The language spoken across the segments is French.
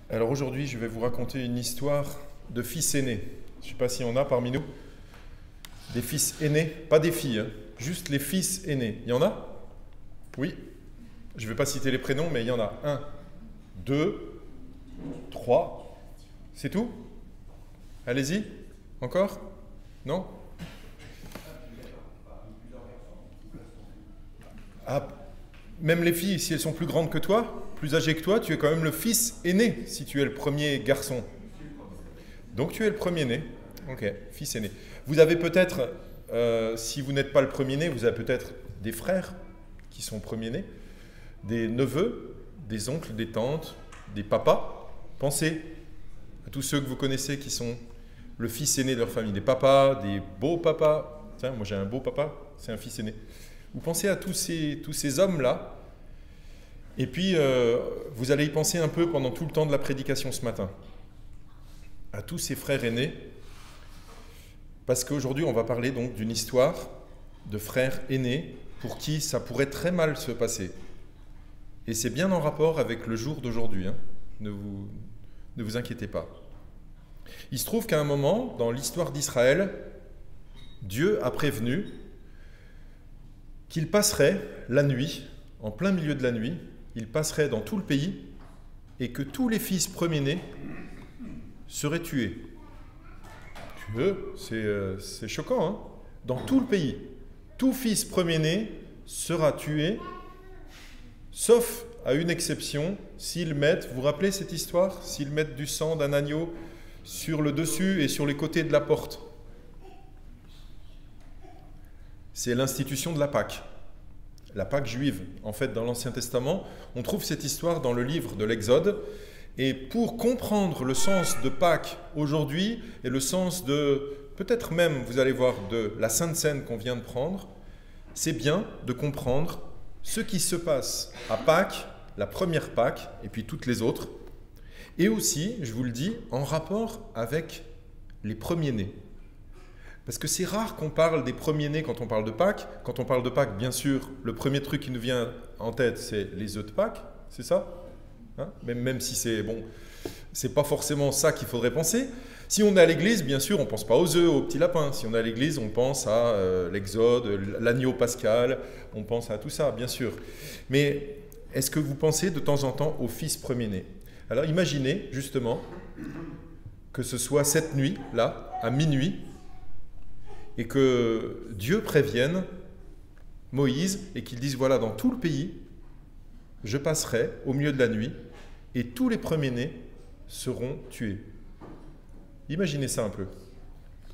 Alors aujourd'hui, je vais vous raconter une histoire de fils aînés. Je ne sais pas s'il y en a parmi nous. Des fils aînés, pas des filles, hein, juste les fils aînés. Il y en a? Oui. Je ne vais pas citer les prénoms, mais il y en a. 1, 2, 3. C'est tout? Allez-y. Encore? Non? Ah, même les filles, si elles sont plus grandes que toi, plus âgées que toi, tu es quand même le fils aîné si tu es le premier garçon. Donc tu es le premier-né. Ok, fils aîné. Vous avez peut-être, si vous n'êtes pas le premier-né, vous avez peut-être des frères qui sont premiers-nés, des neveux, des oncles, des tantes, des papas. Pensez à tous ceux que vous connaissez qui sont le fils aîné de leur famille, des papas, des beaux papas. Tiens, moi j'ai un beau papa, c'est un fils aîné. Vous pensez à tous ces hommes-là, et puis vous allez y penser un peu pendant tout le temps de la prédication ce matin, à tous ces frères aînés, parce qu'aujourd'hui on va parler donc d'une histoire de frères aînés pour qui ça pourrait très mal se passer. Et c'est bien en rapport avec le jour d'aujourd'hui, hein. Ne vous inquiétez pas. Il se trouve qu'à un moment, dans l'histoire d'Israël, Dieu a prévenu qu'il passerait la nuit, en plein milieu de la nuit, il passerait dans tout le pays et que tous les fils premiers-nés seraient tués. C'est choquant, hein? Dans tout le pays, tout fils premier-né sera tué, sauf à une exception, s'ils mettent, vous vous rappelez cette histoire? S'ils mettent du sang d'un agneau sur le dessus et sur les côtés de la porte. C'est l'institution de la Pâque juive. En fait, dans l'Ancien Testament, on trouve cette histoire dans le livre de l'Exode. Et pour comprendre le sens de Pâques aujourd'hui et le sens de, peut-être même, vous allez voir, de la Sainte Seine qu'on vient de prendre, c'est bien de comprendre ce qui se passe à Pâques, la première Pâques, et puis toutes les autres, et aussi, je vous le dis, en rapport avec les premiers-nés. Parce que c'est rare qu'on parle des premiers-nés quand on parle de Pâques. Quand on parle de Pâques, bien sûr, le premier truc qui nous vient en tête, c'est les œufs de Pâques, c'est ça, hein? Même si c'est bon, c'est pas forcément ça qu'il faudrait penser. Si on est à l'église, bien sûr, on ne pense pas aux œufs, aux petits lapins. Si on est à l'église, on pense à l'Exode, l'agneau pascal, on pense à tout ça, bien sûr. Mais est-ce que vous pensez de temps en temps aux fils premiers-nés? Alors imaginez justement que ce soit cette nuit, là, à minuit, et que Dieu prévienne Moïse et qu'il dise, voilà, dans tout le pays, je passerai au milieu de la nuit et tous les premiers-nés seront tués. Imaginez ça un peu.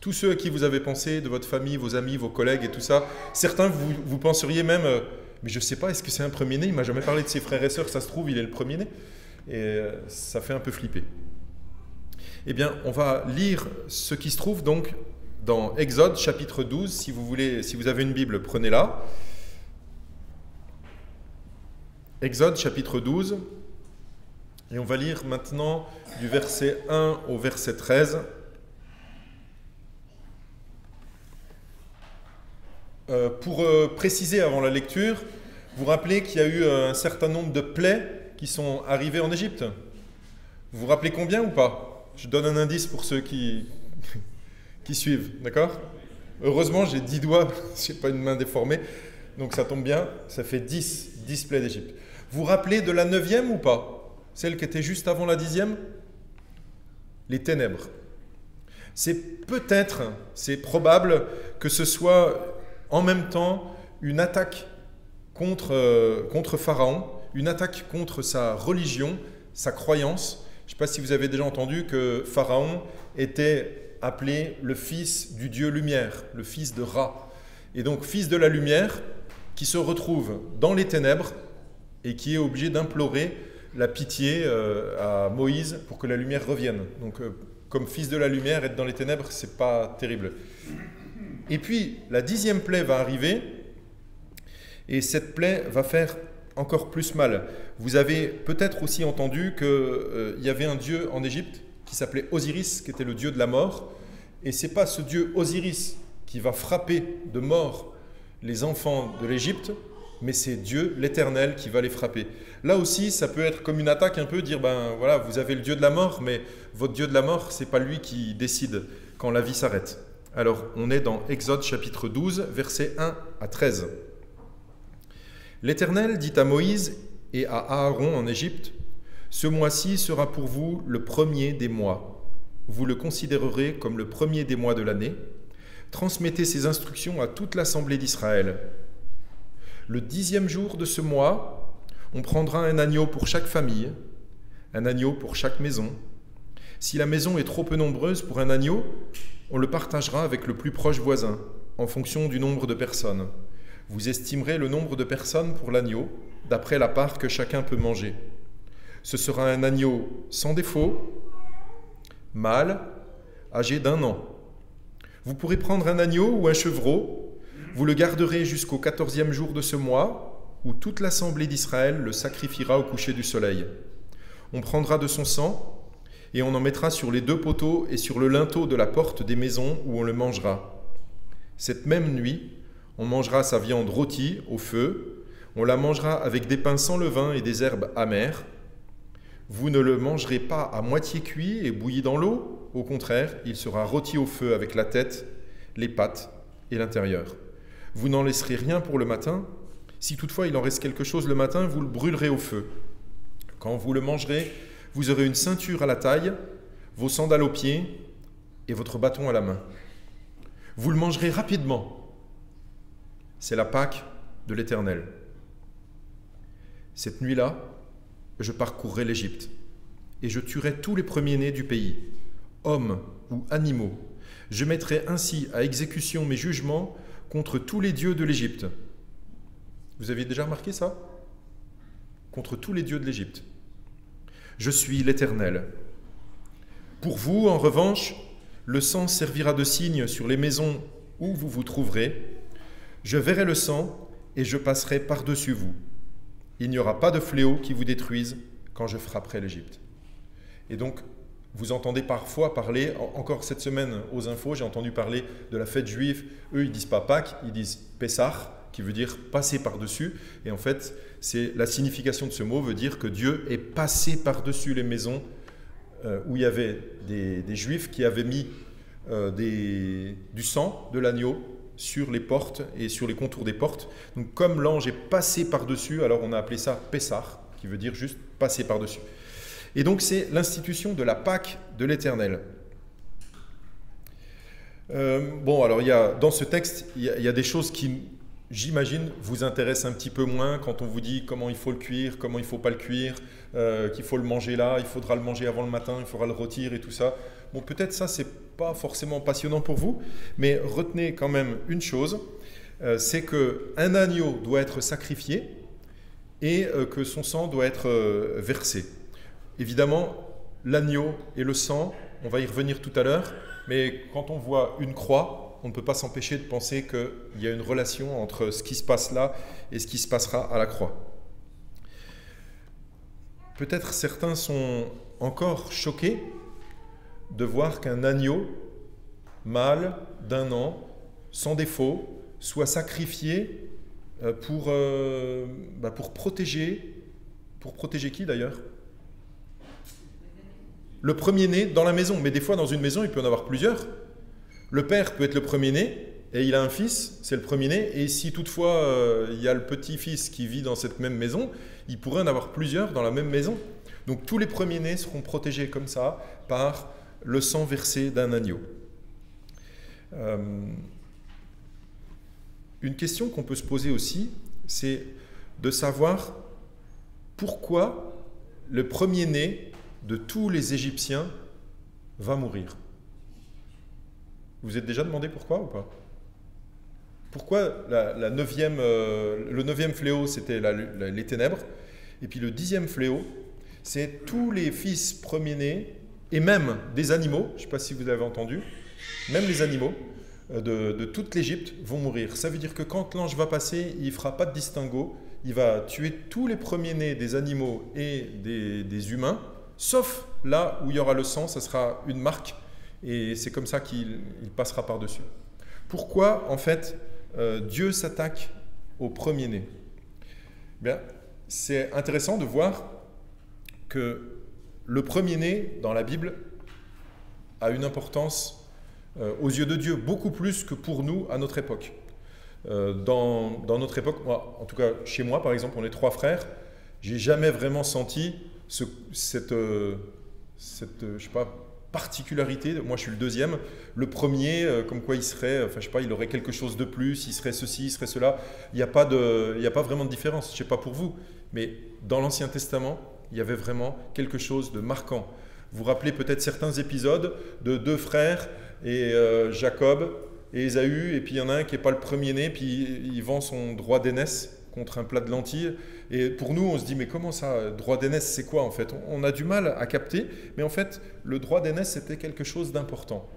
Tous ceux à qui vous avez pensé, de votre famille, vos amis, vos collègues et tout ça, certains vous penseriez même, mais je ne sais pas, est-ce que c'est un premier-né? Il ne m'a jamais parlé de ses frères et sœurs, ça se trouve, il est le premier-né. Et ça fait un peu flipper. Eh bien, on va lire ce qui se trouve donc dans Exode chapitre 12, si vous avez une Bible, prenez-la. Exode chapitre 12, et on va lire maintenant du verset 1 au verset 13. Pour préciser avant la lecture, vous vous rappelez qu'il y a eu un certain nombre de plaies qui sont arrivées en Égypte. Vous vous rappelez combien ou pas? Je donne un indice pour ceux qui suivent, d'accord? Heureusement, j'ai 10 doigts, je n'ai pas une main déformée, donc ça tombe bien, ça fait 10 plaies d'Égypte. Vous vous rappelez de la 9e ou pas? Celle qui était juste avant la 10e? Les ténèbres. C'est probable que ce soit en même temps une attaque contre Pharaon, une attaque contre sa religion, sa croyance. Je ne sais pas si vous avez déjà entendu que Pharaon était appelé le fils du dieu lumière, le fils de Ra. Et donc fils de la lumière qui se retrouve dans les ténèbres et qui est obligé d'implorer la pitié à Moïse pour que la lumière revienne. Donc comme fils de la lumière, être dans les ténèbres, c'est pas terrible. Et puis la 10e plaie va arriver et cette plaie va faire encore plus mal. Vous avez peut-être aussi entendu qu'il y avait un dieu en Égypte qui s'appelait Osiris, qui était le dieu de la mort. Et ce n'est pas ce dieu Osiris qui va frapper de mort les enfants de l'Égypte, mais c'est Dieu, l'Éternel, qui va les frapper. Là aussi, ça peut être comme une attaque un peu, dire, ben voilà, vous avez le Dieu de la mort, mais votre Dieu de la mort, c'est pas lui qui décide quand la vie s'arrête. Alors, on est dans Exode chapitre 12, versets 1 à 13. L'Éternel dit à Moïse et à Aaron en Égypte, « Ce mois-ci sera pour vous le premier des mois. Vous le considérerez comme le premier des mois de l'année. Transmettez ces instructions à toute l'assemblée d'Israël. Le 10e jour de ce mois, on prendra un agneau pour chaque famille, un agneau pour chaque maison. Si la maison est trop peu nombreuse pour un agneau, on le partagera avec le plus proche voisin, en fonction du nombre de personnes. Vous estimerez le nombre de personnes pour l'agneau, d'après la part que chacun peut manger. Ce sera un agneau sans défaut, mâle, âgé d'1 an. Vous pourrez prendre un agneau ou un chevreau, vous le garderez jusqu'au 14e jour de ce mois, où toute l'assemblée d'Israël le sacrifiera au coucher du soleil. On prendra de son sang, et on en mettra sur les 2 poteaux et sur le linteau de la porte des maisons où on le mangera. Cette même nuit, on mangera sa viande rôtie au feu, on la mangera avec des pains sans levain et des herbes amères. Vous ne le mangerez pas à moitié cuit et bouilli dans l'eau, au contraire, il sera rôti au feu avec la tête, les pattes et l'intérieur. Vous n'en laisserez rien pour le matin. Si toutefois il en reste quelque chose le matin, vous le brûlerez au feu. Quand vous le mangerez, vous aurez une ceinture à la taille, vos sandales aux pieds et votre bâton à la main. Vous le mangerez rapidement. C'est la Pâque de l'Éternel. Cette nuit-là, je parcourrai l'Égypte et je tuerai tous les premiers-nés du pays, hommes ou animaux. Je mettrai ainsi à exécution mes jugements contre tous les dieux de l'Égypte. Vous avez déjà remarqué ça? Contre tous les dieux de l'Égypte. Je suis l'Éternel. Pour vous, en revanche, le sang servira de signe sur les maisons où vous vous trouverez. Je verrai le sang et je passerai par-dessus vous. Il n'y aura pas de fléau qui vous détruise quand je frapperai l'Égypte. Et donc, vous entendez parfois parler, encore cette semaine aux infos, j'ai entendu parler de la fête juive. Eux, ils ne disent pas Pâques, ils disent Pessah, qui veut dire passer par-dessus. Et en fait, c'est la signification de ce mot veut dire que Dieu est passé par-dessus les maisons où il y avait des Juifs qui avaient mis du sang de l'agneau sur les portes et sur les contours des portes. Donc comme l'ange est passé par-dessus, alors on a appelé ça Pessah, qui veut dire juste passer par-dessus. Et donc c'est l'institution de la Pâque de l'Éternel. Bon, alors dans ce texte, il y a des choses qui, j'imagine, vous intéressent un petit peu moins quand on vous dit comment il faut le cuire, comment il ne faut pas le cuire, qu'il faut le manger là, il faudra le manger avant le matin, il faudra le rôtir et tout ça. Bon, peut-être ça, c'est pas forcément passionnant pour vous, mais retenez quand même une chose, c'est qu'un agneau doit être sacrifié et que son sang doit être versé. Évidemment, l'agneau et le sang, on va y revenir tout à l'heure, mais quand on voit une croix, on ne peut pas s'empêcher de penser qu'il y a une relation entre ce qui se passe là et ce qui se passera à la croix. Peut-être certains sont encore choqués de voir qu'un agneau mâle d'1 an, sans défaut, soit sacrifié pour protéger qui d'ailleurs? Le premier-né dans la maison, mais des fois dans une maison il peut en avoir plusieurs. Le père peut être le premier-né et il a un fils, c'est le premier-né, et si toutefois il y a le petit-fils qui vit dans cette même maison, il pourrait en avoir plusieurs dans la même maison. Donc tous les premiers-nés seront protégés comme ça par le sang versé d'un agneau. Une question qu'on peut se poser aussi, c'est de savoir pourquoi le premier-né de tous les Égyptiens va mourir. Vous vous êtes déjà demandé pourquoi ou pas? Pourquoi le 9e fléau, c'était les ténèbres, et puis le 10e fléau, c'est tous les fils premiers-nés, et même des animaux, je ne sais pas si vous avez entendu, même les animaux de toute l'Égypte vont mourir. Ça veut dire que quand l'ange va passer, il ne fera pas de distinguo, il va tuer tous les premiers-nés des animaux et des humains, sauf là où il y aura le sang, ça sera une marque, et c'est comme ça qu'il passera par-dessus. Pourquoi, en fait, Dieu s'attaque aux premiers-nés? Bien, c'est intéressant de voir que le premier-né dans la Bible a une importance aux yeux de Dieu, beaucoup plus que pour nous à notre époque. Dans notre époque, moi, en tout cas chez moi par exemple, on est 3 frères, j'ai jamais vraiment senti cette je sais pas, particularité. Moi je suis le deuxième, le premier, comme quoi il serait, enfin je sais pas, il aurait quelque chose de plus, il serait ceci, il serait cela. Il n'y a pas vraiment de différence, je sais pas pour vous, mais dans l'Ancien Testament, il y avait vraiment quelque chose de marquant. Vous vous rappelez peut-être certains épisodes de 2 frères et Jacob et Ésaü, et puis il y en a un qui n'est pas le premier-né, puis il vend son droit d'aînesse contre un plat de lentilles. Et pour nous, on se dit, mais comment ça, droit d'aînesse, c'est quoi en fait? On a du mal à capter, mais en fait, le droit d'aînesse, c'était quelque chose d'important.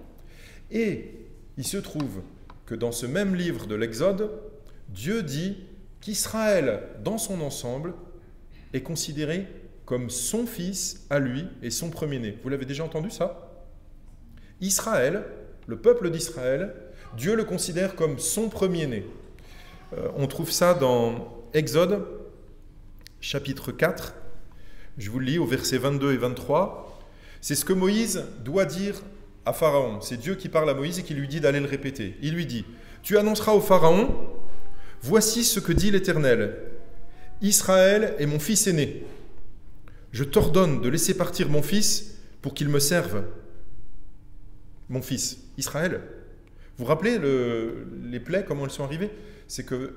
Et il se trouve que dans ce même livre de l'Exode, Dieu dit qu'Israël, dans son ensemble, est considéré comme son fils à lui et son premier-né. Vous l'avez déjà entendu ça? Israël, le peuple d'Israël, Dieu le considère comme son premier-né. On trouve ça dans Exode, chapitre 4. Je vous le lis au verset 22 et 23. C'est ce que Moïse doit dire à Pharaon. C'est Dieu qui parle à Moïse et qui lui dit d'aller le répéter. Il lui dit, « Tu annonceras au Pharaon, voici ce que dit l'Éternel. Israël est mon fils aîné. Je t'ordonne de laisser partir mon fils pour qu'il me serve. » Mon fils, Israël. Vous vous rappelez les plaies, comment elles sont arrivées? C'est que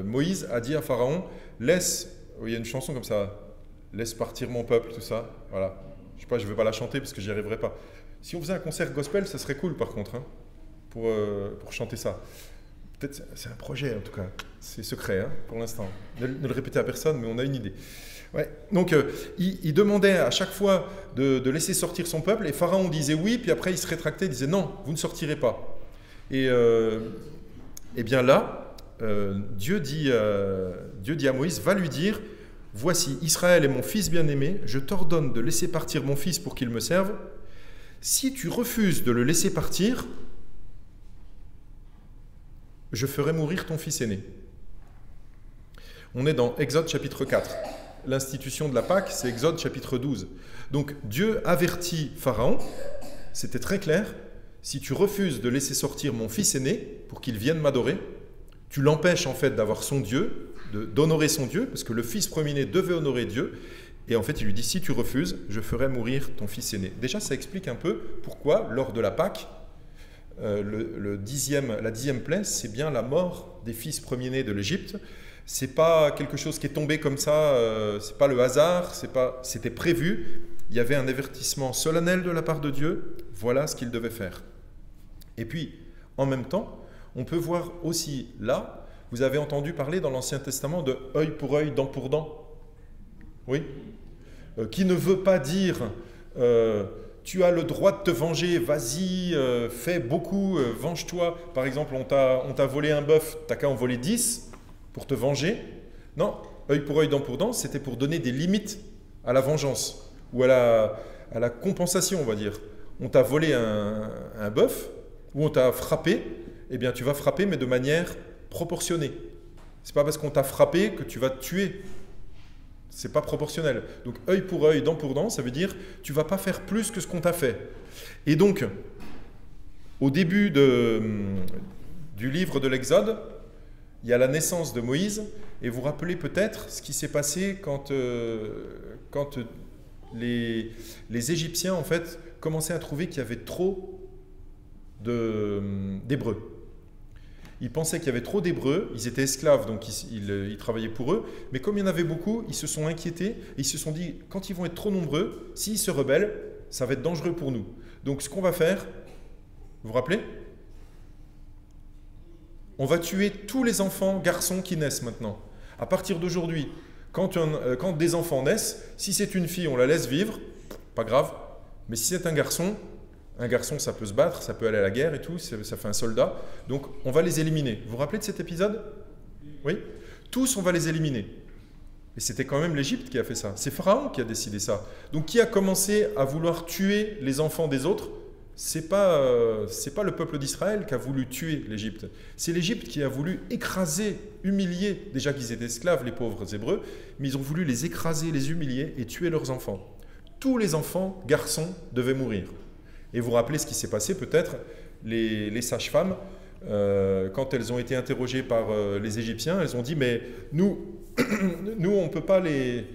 Moïse a dit à Pharaon, laisse, il y a une chanson comme ça, laisse partir mon peuple, tout ça, voilà. Je sais pas, je ne vais pas la chanter parce que j'y arriverai pas. Si on faisait un concert gospel, ça serait cool par contre, hein, pour chanter ça. Peut-être, c'est un projet en tout cas, c'est secret hein, pour l'instant. Ne le répétez à personne, mais on a une idée. Ouais. Donc, il demandait à chaque fois de laisser sortir son peuple, et Pharaon disait oui, puis après il se rétractait, il disait non, vous ne sortirez pas. Et bien là, Dieu dit à Moïse, va lui dire, voici, Israël est mon fils bien-aimé, je t'ordonne de laisser partir mon fils pour qu'il me serve. Si tu refuses de le laisser partir, je ferai mourir ton fils aîné. On est dans Exode chapitre 4. L'institution de la Pâque, c'est Exode chapitre 12. Donc Dieu avertit Pharaon, c'était très clair, si tu refuses de laisser sortir mon fils aîné pour qu'il vienne m'adorer, tu l'empêches en fait d'avoir son Dieu, d'honorer son Dieu, parce que le fils premier-né devait honorer Dieu, et en fait il lui dit, si tu refuses, je ferai mourir ton fils aîné. Déjà ça explique un peu pourquoi, lors de la Pâque, la 10e plaie, c'est bien la mort des fils premiers-nés de l'Égypte. C'est pas quelque chose qui est tombé comme ça, c'est pas le hasard, c'était prévu. Il y avait un avertissement solennel de la part de Dieu. Voilà ce qu'il devait faire. Et puis, en même temps, on peut voir aussi là, vous avez entendu parler dans l'Ancien Testament de œil pour œil, dent pour dent. Oui. Qui ne veut pas dire tu as le droit de te venger, vas-y, fais beaucoup, venge-toi. Par exemple, on t'a volé un bœuf, t'as qu'à en voler 10 pour te venger. Non, œil pour œil, dent pour dent, c'était pour donner des limites à la vengeance ou à la compensation, on va dire. On t'a volé un bœuf ou on t'a frappé, eh bien tu vas frapper, mais de manière proportionnée. C'est pas parce qu'on t'a frappé que tu vas te tuer. C'est pas proportionnel. Donc œil pour œil, dent pour dent, ça veut dire tu vas pas faire plus que ce qu'on t'a fait. Et donc, au début du livre de l'Exode, il y a la naissance de Moïse, et vous vous rappelez peut-être ce qui s'est passé quand les Égyptiens en fait commençaient à trouver qu'il y avait trop d'Hébreux. Ils pensaient qu'il y avait trop d'Hébreux, ils étaient esclaves, donc ils travaillaient pour eux, mais comme il y en avait beaucoup, ils se sont inquiétés, et ils se sont dit, quand ils vont être trop nombreux, s'ils se rebellent, ça va être dangereux pour nous. Donc ce qu'on va faire, vous vous rappelez ? On va tuer tous les enfants garçons qui naissent maintenant. À partir d'aujourd'hui, quand des enfants naissent, si c'est une fille, on la laisse vivre, pas grave, mais si c'est un garçon, ça peut se battre, ça peut aller à la guerre et tout, ça fait un soldat. Donc, on va les éliminer. Vous vous rappelez de cet épisode? Oui? Tous, on va les éliminer. Et c'était quand même l'Égypte qui a fait ça. C'est Pharaon qui a décidé ça. Donc, qui a commencé à vouloir tuer les enfants des autres? c'est pas le peuple d'Israël qui a voulu tuer l'Égypte. C'est l'Égypte qui a voulu écraser, humilier, déjà qu'ils étaient esclaves, les pauvres Hébreux, mais ils ont voulu les écraser, les humilier et tuer leurs enfants. Tous les enfants, garçons, devaient mourir. Et vous vous rappelez ce qui s'est passé peut-être, les sages-femmes, quand elles ont été interrogées par les Égyptiens, elles ont dit, mais nous on ne peut pas les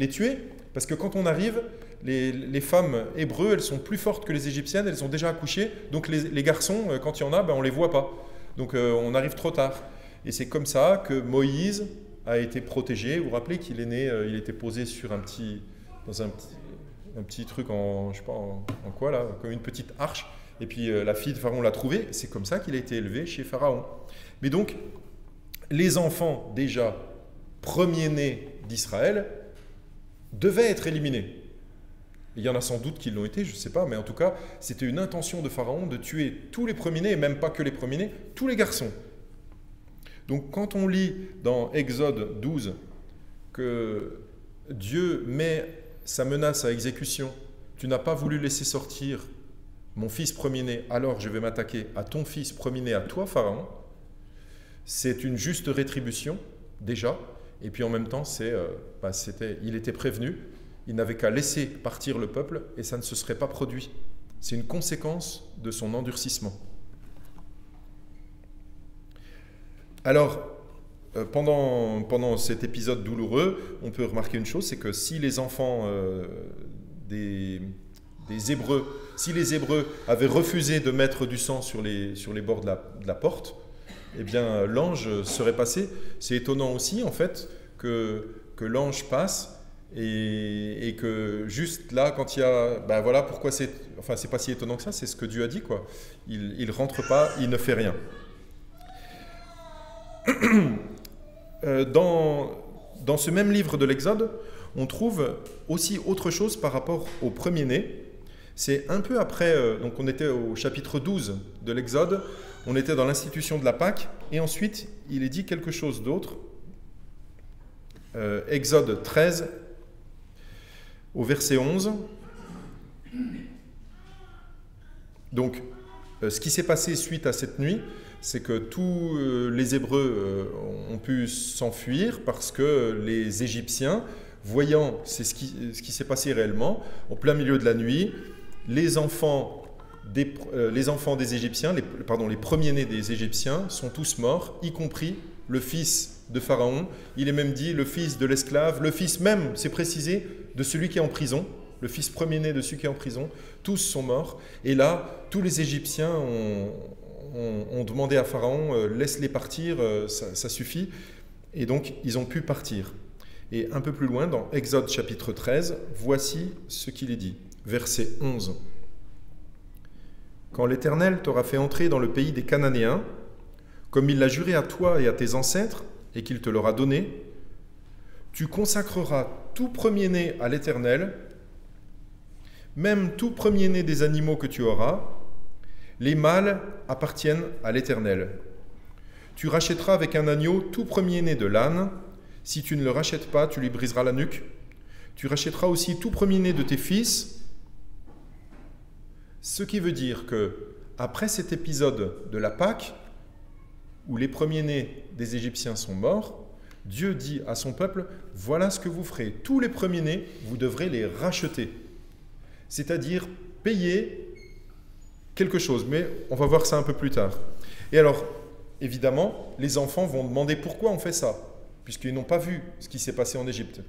tuer, parce que quand on arrive, les femmes hébreux, elles sont plus fortes que les égyptiennes, elles ont déjà accouché, donc les garçons, quand il y en a, on ne les voit pas. Donc on arrive trop tard. Et c'est comme ça que Moïse a été protégé. Vous vous rappelez qu'il est né, il était posé sur un petit truc en, je sais pas, en quoi là, comme une petite arche. Et puis la fille de Pharaon l'a trouvé. C'est comme ça qu'il a été élevé chez Pharaon. Mais donc, les enfants déjà premiers-nés d'Israël devaient être éliminés. Il y en a sans doute qui l'ont été, je ne sais pas, mais en tout cas, c'était une intention de Pharaon de tuer tous les premiers-nés, et même pas que les premiers-nés, tous les garçons. Donc quand on lit dans Exode 12 que Dieu met sa menace à exécution, tu n'as pas voulu laisser sortir mon fils premier-né, alors je vais m'attaquer à ton fils premier-né, à toi Pharaon, c'est une juste rétribution, déjà, et puis en même temps, il était prévenu, il n'avait qu'à laisser partir le peuple et ça ne se serait pas produit. C'est une conséquence de son endurcissement. Alors, pendant cet épisode douloureux, on peut remarquer une chose, c'est que si les enfants des Hébreux, si les Hébreux avaient refusé de mettre du sang sur les bords de la porte, eh bien l'ange serait passé. C'est étonnant aussi, en fait, que l'ange passe et que juste là, quand il y a... Ben voilà pourquoi c'est pas si étonnant que ça, c'est ce que Dieu a dit, quoi. Il rentre pas, il ne fait rien. Dans ce même livre de l'Exode, on trouve aussi autre chose par rapport au premier-né. C'est un peu après, donc on était au chapitre 12 de l'Exode, on était dans l'institution de la Pâque, et ensuite il est dit quelque chose d'autre. Exode 13, au verset 11. Donc, ce qui s'est passé suite à cette nuit, c'est que tous les Hébreux ont pu s'enfuir parce que les Égyptiens, voyant ce qui s'est passé réellement, au plein milieu de la nuit, les enfants des Égyptiens, les premiers-nés des Égyptiens sont tous morts, y compris le fils de Pharaon. Il est même dit le fils de l'esclave, le fils même, c'est précisé, de celui qui est en prison, le fils premier-né de celui qui est en prison. Tous sont morts. Et là, tous les Égyptiens ont demandé à Pharaon, laisse-les partir, ça suffit. Et donc, ils ont pu partir. Et un peu plus loin, dans Exode chapitre 13, voici ce qu'il est dit. Verset 11. « Quand l'Éternel t'aura fait entrer dans le pays des Cananéens, comme il l'a juré à toi et à tes ancêtres, et qu'il te l'aura donné, tu consacreras tout premier-né à l'Éternel, même tout premier-né des animaux que tu auras, les mâles appartiennent à l'Éternel. Tu rachèteras avec un agneau tout premier-né de l'âne. Si tu ne le rachètes pas, tu lui briseras la nuque. Tu rachèteras aussi tout premier-né de tes fils. » Ce qui veut dire que, après cet épisode de la Pâque, où les premiers-nés des Égyptiens sont morts, Dieu dit à son peuple, voilà ce que vous ferez. Tous les premiers-nés, vous devrez les racheter. C'est-à-dire payer quelque chose. Mais on va voir ça un peu plus tard. Et alors, évidemment, les enfants vont demander pourquoi on fait ça, puisqu'ils n'ont pas vu ce qui s'est passé en Égypte,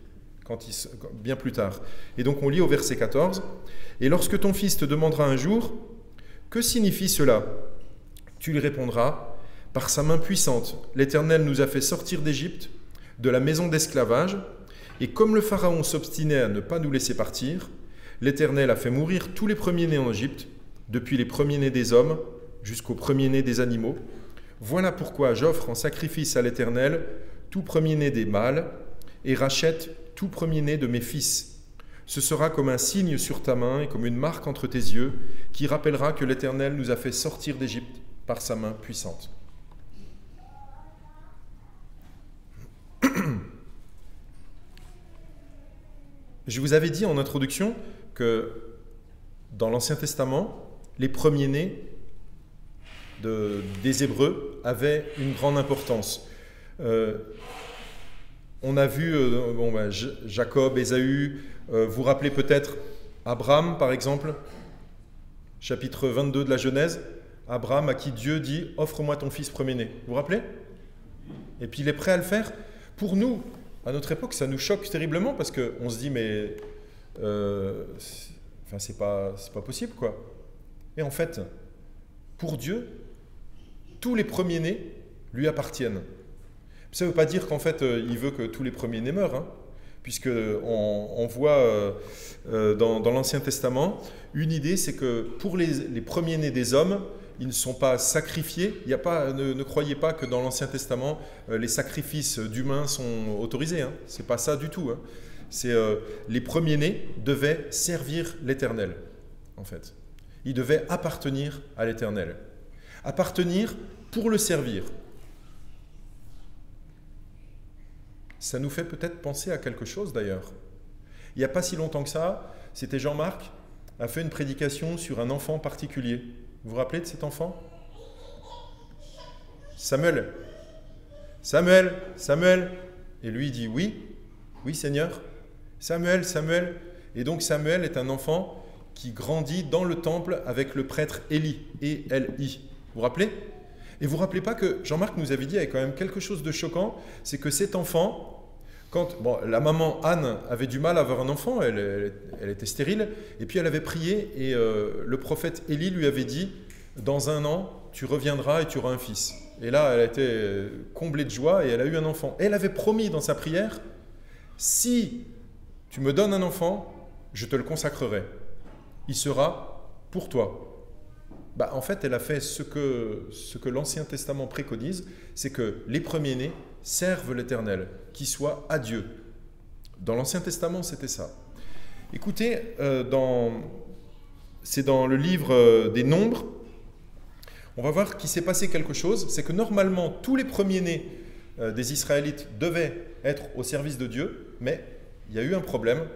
bien plus tard. Et donc on lit au verset 14, « Et lorsque ton fils te demandera un jour, que signifie cela ? Tu lui répondras, « Par sa main puissante, l'Éternel nous a fait sortir d'Égypte, de la maison d'esclavage, et comme le Pharaon s'obstinait à ne pas nous laisser partir, l'Éternel a fait mourir tous les premiers-nés en Égypte, depuis les premiers-nés des hommes jusqu'aux premiers-nés des animaux. Voilà pourquoi j'offre en sacrifice à l'Éternel tout premier-né des mâles, et rachète tout premier-né de mes fils. Ce sera comme un signe sur ta main et comme une marque entre tes yeux, qui rappellera que l'Éternel nous a fait sortir d'Égypte par sa main puissante. » Je vous avais dit en introduction que dans l'Ancien Testament, les premiers-nés des Hébreux avaient une grande importance. On a vu Jacob, Ésaü, vous vous rappelez peut-être Abraham par exemple, chapitre 22 de la Genèse, Abraham à qui Dieu dit « Offre-moi ton fils premier-né ». Vous vous rappelez? Et puis il est prêt à le faire. Pour nous, à notre époque, ça nous choque terriblement parce qu'on se dit « Mais c'est pas possible quoi ». Et en fait, pour Dieu, tous les premiers-nés lui appartiennent. Ça ne veut pas dire qu'en fait, il veut que tous les premiers-nés meurent, hein, puisqu'on voit dans l'Ancien Testament, une idée, c'est que pour les premiers-nés des hommes, ils ne sont pas sacrifiés. Il y a pas, ne croyez pas que dans l'Ancien Testament, les sacrifices d'humains sont autorisés. Hein. Ce n'est pas ça du tout. Hein. Les premiers-nés devaient servir l'Éternel, en fait. Ils devaient appartenir à l'Éternel. Appartenir pour le servir. Ça nous fait peut-être penser à quelque chose d'ailleurs. Il n'y a pas si longtemps que ça, c'était Jean-Marc a fait une prédication sur un enfant particulier. Vous vous rappelez de cet enfant? Samuel. Samuel, Samuel. Et lui il dit oui, oui Seigneur. Samuel, Samuel. Et donc Samuel est un enfant qui grandit dans le temple avec le prêtre Élie, E-L-I. Vous vous rappelez? Et vous ne vous rappelez pas que Jean-Marc nous avait dit, il y avait quand même quelque chose de choquant, c'est que cet enfant, la maman Anne avait du mal à avoir un enfant, elle était stérile, et puis elle avait prié, et le prophète Élie lui avait dit, dans 1 an, tu reviendras et tu auras un fils. Et là, elle a été comblée de joie et elle a eu un enfant. Et elle avait promis dans sa prière, si tu me donnes un enfant, je te le consacrerai. Il sera pour toi. En fait, elle a fait ce que l'Ancien Testament préconise, c'est que les premiers-nés servent l'Éternel, qu'ils soient à Dieu. Dans l'Ancien Testament, c'était ça. Écoutez, c'est dans le livre des Nombres, on va voir qu'il s'est passé quelque chose, c'est que normalement, tous les premiers-nés des Israélites devaient être au service de Dieu, mais il y a eu un problème,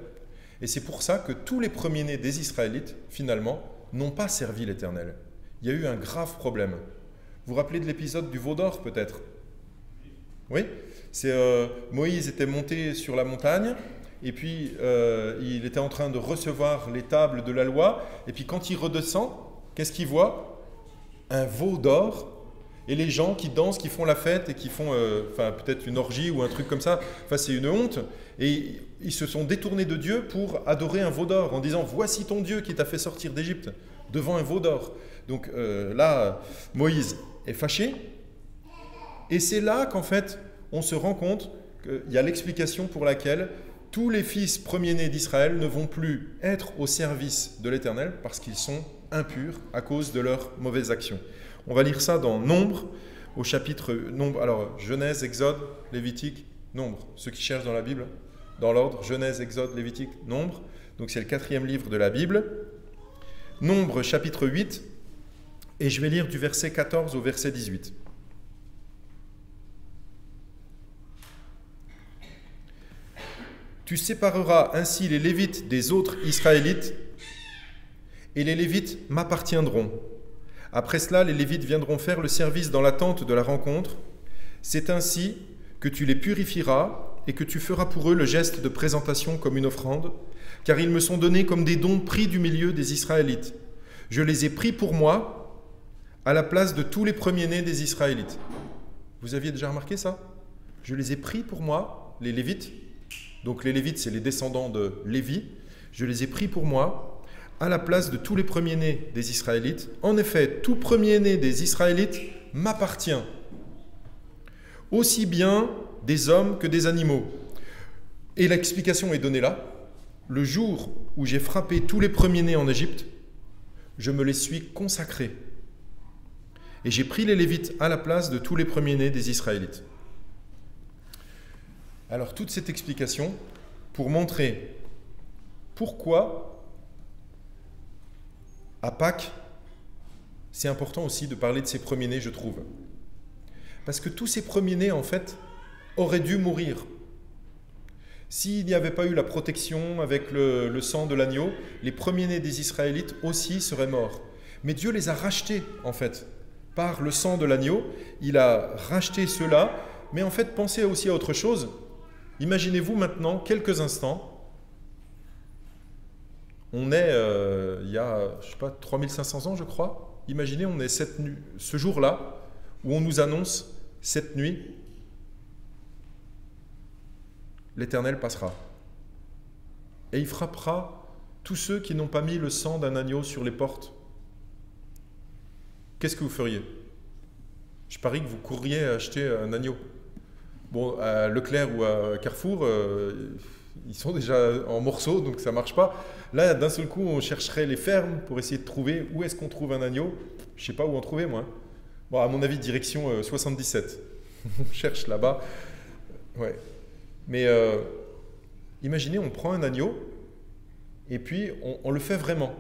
et c'est pour ça que tous les premiers-nés des Israélites, finalement, n'ont pas servi l'Éternel. Il y a eu un grave problème. Vous vous rappelez de l'épisode du veau d'or, peut-être? Oui? Moïse était monté sur la montagne, et puis il était en train de recevoir les tables de la loi, et puis quand il redescend, qu'est-ce qu'il voit? Un veau d'or, et les gens qui dansent, qui font la fête, et qui font peut-être une orgie ou un truc comme ça, c'est une honte, et ils se sont détournés de Dieu pour adorer un veau d'or, en disant « Voici ton Dieu qui t'a fait sortir d'Égypte » devant un veau d'or. Donc là, Moïse est fâché, et c'est là qu'en fait, on se rend compte qu'il y a l'explication pour laquelle tous les fils premiers-nés d'Israël ne vont plus être au service de l'Éternel parce qu'ils sont impurs à cause de leurs mauvaises actions. On va lire ça dans Nombres, au chapitre Nombre. Alors, Genèse, Exode, Lévitique, Nombre. Ceux qui cherchent dans la Bible, dans l'ordre, Genèse, Exode, Lévitique, Nombre. Donc c'est le 4e livre de la Bible. Nombre, chapitre 8. Et je vais lire du verset 14 au verset 18. Tu sépareras ainsi les Lévites des autres Israélites, et les Lévites m'appartiendront. Après cela, les Lévites viendront faire le service dans la tente de la rencontre. C'est ainsi que tu les purifieras et que tu feras pour eux le geste de présentation comme une offrande, car ils me sont donnés comme des dons pris du milieu des Israélites. Je les ai pris pour moi, à la place de tous les premiers-nés des Israélites. Vous aviez déjà remarqué ça? Je les ai pris pour moi, les Lévites. Donc les Lévites, c'est les descendants de Lévi. Je les ai pris pour moi, à la place de tous les premiers-nés des Israélites. En effet, tout premier-né des Israélites m'appartient, aussi bien des hommes que des animaux. Et l'explication est donnée là. Le jour où j'ai frappé tous les premiers-nés en Égypte, je me les suis consacrés. Et j'ai pris les Lévites à la place de tous les premiers-nés des Israélites. Alors, toute cette explication pour montrer pourquoi, à Pâques, c'est important aussi de parler de ces premiers-nés, je trouve. Parce que tous ces premiers-nés, en fait, auraient dû mourir. S'il n'y avait pas eu la protection avec le sang de l'agneau, les premiers-nés des Israélites aussi seraient morts. Mais Dieu les a rachetés, en fait, par le sang de l'agneau. Il a racheté ceux-là. Mais en fait, pensez aussi à autre chose. Imaginez-vous maintenant, quelques instants, on est, il y a, je sais pas, 3500 ans, je crois. Imaginez, on est ce jour-là, où on nous annonce, cette nuit, l'Éternel passera. Et il frappera tous ceux qui n'ont pas mis le sang d'un agneau sur les portes. Qu'est-ce que vous feriez? Je parie que vous courriez acheter un agneau. Bon, à Leclerc ou à Carrefour, ils sont déjà en morceaux, donc ça ne marche pas. Là, d'un seul coup, on chercherait les fermes pour essayer de trouver où est-ce qu'on trouve un agneau. Je ne sais pas où en trouver, moi. Bon, à mon avis, direction 77. On cherche là-bas. Ouais. Mais imaginez, on prend un agneau et puis on le fait vraiment.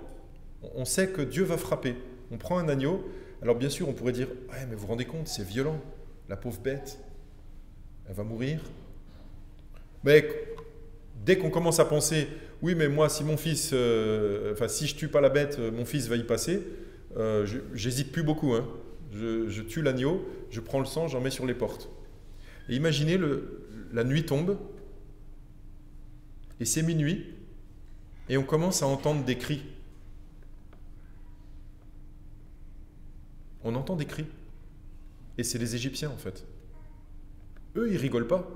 On sait que Dieu va frapper. On prend un agneau. Alors bien sûr, on pourrait dire « Ouais, mais vous vous rendez compte, c'est violent. La pauvre bête, elle va mourir. » Mais dès qu'on commence à penser « Oui, mais moi, si mon fils, si je tue pas la bête, mon fils va y passer. » J'hésite plus beaucoup. Hein. Je tue l'agneau, je prends le sang, j'en mets sur les portes. Et imaginez, la nuit tombe, et c'est minuit, et on commence à entendre des cris. On entend des cris. Et c'est les Égyptiens, en fait. Eux, ils rigolent pas.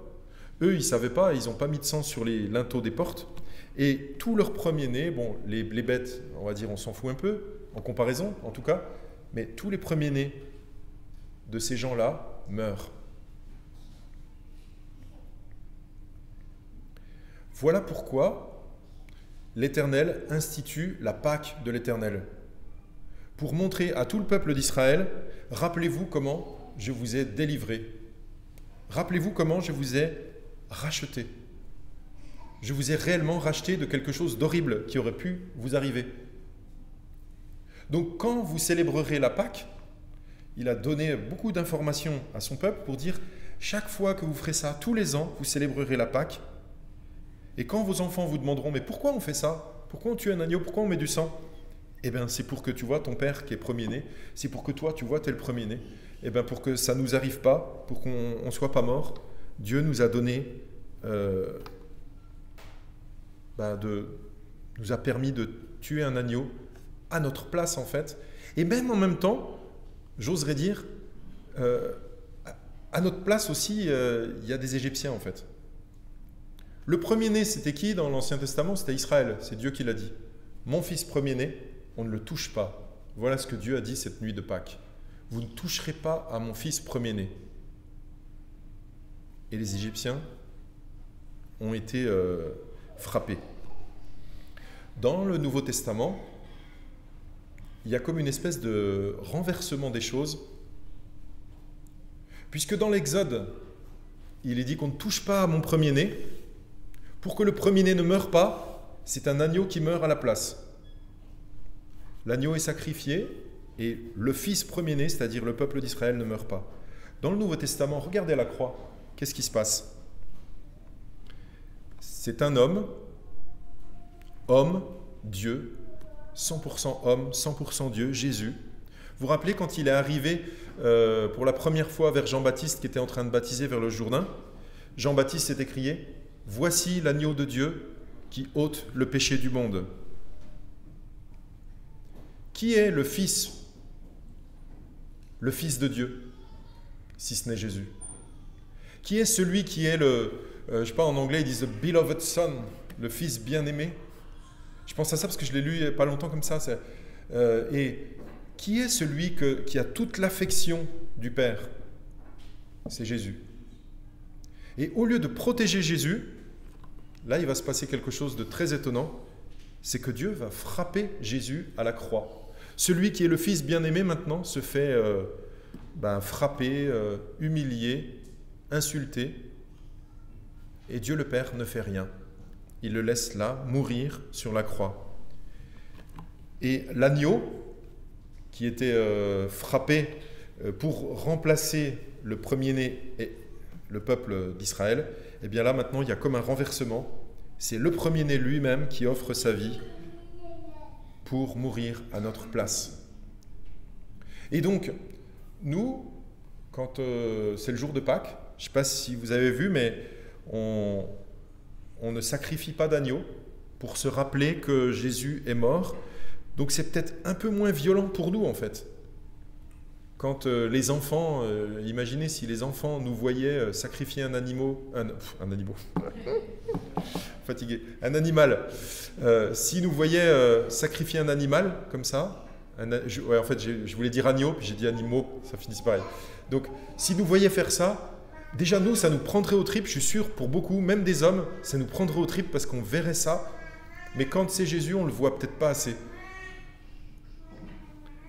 Eux, ils savaient pas, ils n'ont pas mis de sang sur les linteaux des portes. Et tous leurs premiers-nés, bon, les bêtes, on va dire, on s'en fout un peu, en comparaison, en tout cas, mais tous les premiers-nés de ces gens-là meurent. Voilà pourquoi l'Éternel institue la Pâque de l'Éternel. Pour montrer à tout le peuple d'Israël, rappelez-vous comment je vous ai délivré. Rappelez-vous comment je vous ai racheté. Je vous ai réellement racheté de quelque chose d'horrible qui aurait pu vous arriver. Donc quand vous célébrerez la Pâque, il a donné beaucoup d'informations à son peuple pour dire chaque fois que vous ferez ça, tous les ans, vous célébrerez la Pâque. Et quand vos enfants vous demanderont, mais pourquoi on fait ça? Pourquoi on tue un agneau? Pourquoi on met du sang? Eh bien, c'est pour que tu vois ton père qui est premier-né, c'est pour que toi, tu vois, tu es le premier-né. Eh bien, pour que ça ne nous arrive pas, pour qu'on ne soit pas mort, Dieu nous a donné, nous a permis de tuer un agneau à notre place, en fait. Et même en même temps, j'oserais dire, à notre place aussi, il y a des Égyptiens, en fait. Le premier-né, c'était qui dans l'Ancien Testament? C'était Israël, c'est Dieu qui l'a dit. Mon fils premier-né, on ne le touche pas. Voilà ce que Dieu a dit cette nuit de Pâques. Vous ne toucherez pas à mon fils premier-né. Et les Égyptiens ont été frappés. Dans le Nouveau Testament, il y a comme une espèce de renversement des choses, puisque dans l'Exode, il est dit qu'on ne touche pas à mon premier-né. Pour que le premier-né ne meure pas, c'est un agneau qui meurt à la place. L'agneau est sacrifié et le fils premier-né, c'est-à-dire le peuple d'Israël, ne meurt pas. Dans le Nouveau Testament, regardez la croix. Qu'est-ce qui se passe? C'est un homme, Dieu, 100% homme, 100% Dieu, Jésus. Vous vous rappelez quand il est arrivé pour la première fois vers Jean-Baptiste qui était en train de baptiser vers le Jourdain? Jean-Baptiste s'est écrié « Voici l'agneau de Dieu qui ôte le péché du monde ». Qui est le Fils de Dieu, si ce n'est Jésus? Qui est celui qui est je ne sais pas, en anglais ils disent « the beloved son », le Fils bien-aimé? Je pense à ça parce que je l'ai lu il n'y a pas longtemps comme ça. Et qui est celui qui a toute l'affection du Père? C'est Jésus. Et au lieu de protéger Jésus, là il va se passer quelque chose de très étonnant, c'est que Dieu va frapper Jésus à la croix. Celui qui est le Fils bien-aimé maintenant se fait frapper, humilier, insulter, et Dieu le Père ne fait rien. Il le laisse là, mourir sur la croix. Et l'agneau, qui était frappé pour remplacer le premier-né et le peuple d'Israël, eh bien là maintenant il y a comme un renversement. C'est le premier-né lui-même qui offre sa vie pour mourir à notre place. Et donc, nous, quand c'est le jour de Pâques, je ne sais pas si vous avez vu, mais on ne sacrifie pas d'agneau pour se rappeler que Jésus est mort. Donc c'est peut-être un peu moins violent pour nous en fait. Quand les enfants, imaginez si les enfants nous voyaient sacrifier un animal, fatigué, un animal. S'ils nous voyaient sacrifier un animal comme ça, en fait je voulais dire agneau, puis j'ai dit animaux, ça finit pareil. Donc s'ils nous voyaient faire ça, déjà nous, ça nous prendrait aux tripes, je suis sûr, pour beaucoup, même des hommes, ça nous prendrait aux tripes parce qu'on verrait ça. Mais quand c'est Jésus, on ne le voit peut-être pas assez.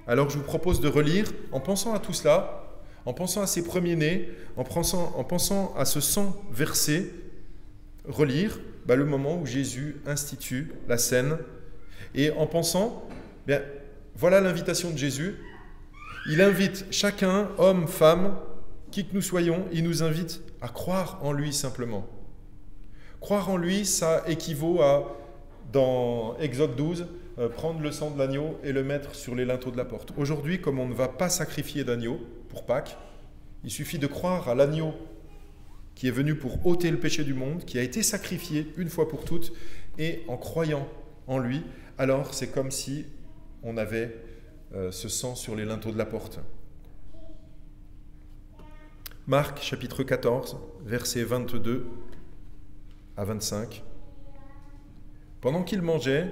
Alors je vous propose de relire, en pensant à tout cela, en pensant à ces premiers-nés, en pensant à ce sang versé, relire le moment où Jésus institue la scène. Et en pensant, voilà l'invitation de Jésus. Il invite chacun, homme, femme, qui que nous soyons, il nous invite à croire en lui simplement. Croire en lui, ça équivaut à, dans Exode 12, prendre le sang de l'agneau et le mettre sur les linteaux de la porte. Aujourd'hui, comme on ne va pas sacrifier d'agneau pour Pâques, il suffit de croire à l'agneau qui est venu pour ôter le péché du monde, qui a été sacrifié une fois pour toutes, et en croyant en lui, alors c'est comme si on avait ce sang sur les linteaux de la porte. Marc chapitre 14, versets 22 à 25. Pendant qu'il mangeait,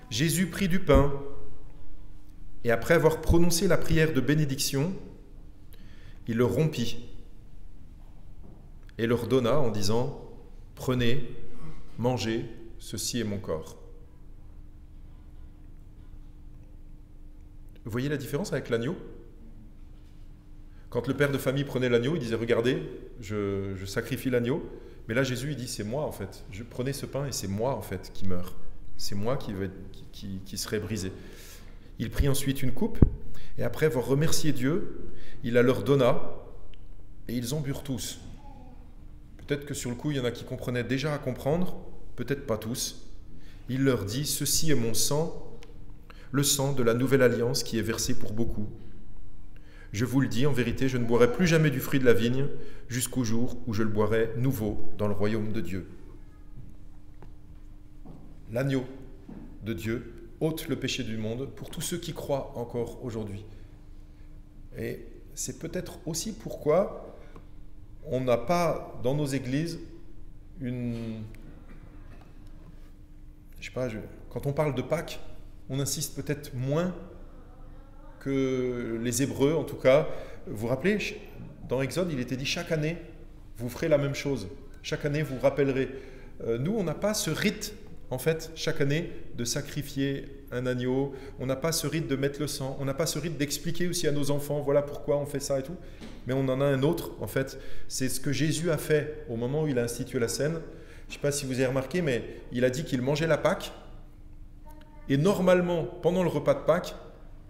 Jésus prit du pain et après avoir prononcé la prière de bénédiction, il le rompit et leur donna en disant « Prenez, mangez, ceci est mon corps. » Vous voyez la différence avec l'agneau ? Quand le père de famille prenait l'agneau, il disait « Regardez, je sacrifie l'agneau. » Mais là, Jésus, il dit « C'est moi, en fait. Je prenais ce pain et c'est moi, en fait, qui meurs. C'est moi qui serai brisé. » Il prit ensuite une coupe et après avoir remercié Dieu, il la leur donna et ils en burent tous. Peut-être que sur le coup, il y en a qui comprenaient déjà à comprendre, peut-être pas tous. Il leur dit « Ceci est mon sang, le sang de la nouvelle alliance qui est versé pour beaucoup. Je vous le dis, en vérité, je ne boirai plus jamais du fruit de la vigne jusqu'au jour où je le boirai nouveau dans le royaume de Dieu. » L'agneau de Dieu ôte le péché du monde pour tous ceux qui croient encore aujourd'hui. Et c'est peut-être aussi pourquoi on n'a pas dans nos églises quand on parle de Pâques, on insiste peut-être moins que les Hébreux, en tout cas. Vous vous rappelez, dans Exode, il était dit chaque année, vous ferez la même chose. Chaque année, vous rappellerez. Nous, on n'a pas ce rite, en fait, chaque année, de sacrifier un agneau. On n'a pas ce rite de mettre le sang. On n'a pas ce rite d'expliquer aussi à nos enfants, voilà pourquoi on fait ça et tout. Mais on en a un autre, en fait. C'est ce que Jésus a fait au moment où il a institué la scène. Je ne sais pas si vous avez remarqué, mais il a dit qu'il mangeait la Pâque. Et normalement, pendant le repas de Pâques,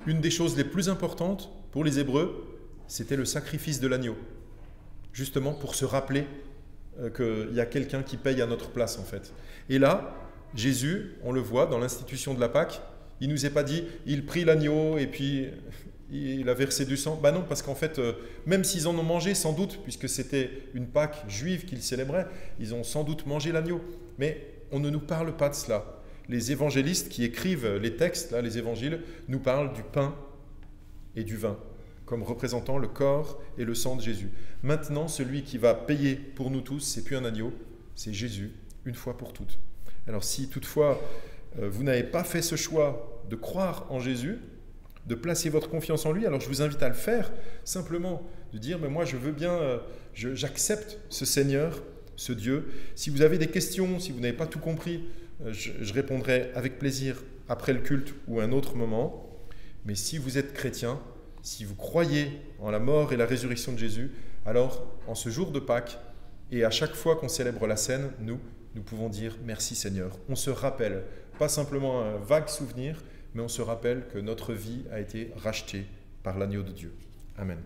une des choses les plus importantes pour les Hébreux, c'était le sacrifice de l'agneau. Justement pour se rappeler qu'il y a quelqu'un qui paye à notre place, en fait. Et là, Jésus, on le voit dans l'institution de la Pâque, il ne nous est pas dit, il prit l'agneau et puis il a versé du sang. Ben non, parce qu'en fait, même s'ils en ont mangé, sans doute, puisque c'était une Pâque juive qu'ils célébraient, ils ont sans doute mangé l'agneau. Mais on ne nous parle pas de cela. Les évangélistes qui écrivent les textes, là, les évangiles, nous parlent du pain et du vin, comme représentant le corps et le sang de Jésus. Maintenant, celui qui va payer pour nous tous, c'est plus un agneau, c'est Jésus, une fois pour toutes. Alors si toutefois, vous n'avez pas fait ce choix de croire en Jésus, de placer votre confiance en lui, alors je vous invite à le faire, simplement de dire, mais moi je veux bien, j'accepte ce Seigneur, ce Dieu. Si vous avez des questions, si vous n'avez pas tout compris, je répondrai avec plaisir après le culte ou un autre moment. Mais si vous êtes chrétien, si vous croyez en la mort et la résurrection de Jésus, alors en ce jour de Pâques et à chaque fois qu'on célèbre la scène, nous pouvons dire merci Seigneur. On se rappelle, pas simplement un vague souvenir, mais on se rappelle que notre vie a été rachetée par l'agneau de Dieu. Amen.